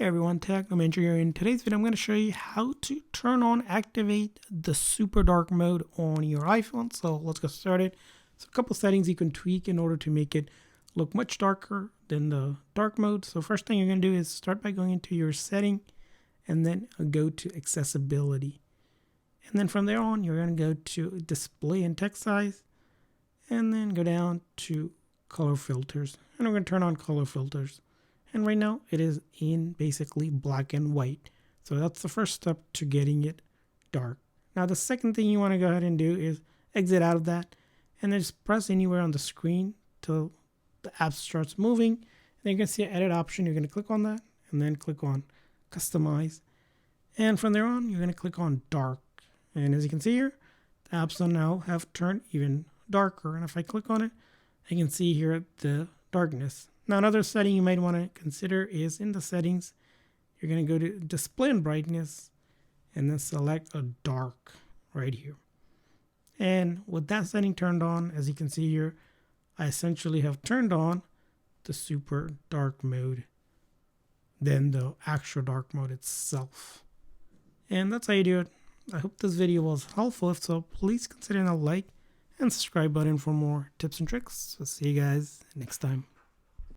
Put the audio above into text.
Hey everyone, Technomentary here. In today's video, I'm going to show you how to activate the super dark mode on your iPhone. So let's get started. So a couple settings you can tweak in order to make it look much darker than the dark mode. So first thing you're going to do is start by going into your setting and then go to accessibility. And then from there on, you're going to go to display and text size and then go down to color filters. And we're going to turn on color filters. And right now it is in basically black and white. So that's the first step to getting it dark. Now the second thing you want to go ahead and do is exit out of that and then just press anywhere on the screen till the app starts moving. And then you can see an edit option. You're going to click on that and then click on customize. And from there on, you're going to click on dark. And as you can see here, the apps now have turned even darker. And if I click on it, I can see here the darkness. Now another setting you might want to consider is in the settings, you're going to go to display and brightness and then select a dark right here. And with that setting turned on, as you can see here, I essentially have turned on the super dark mode than the actual dark mode itself. And that's how you do it. I hope this video was helpful. If so, please consider a like and subscribe button for more tips and tricks. So see you guys next time.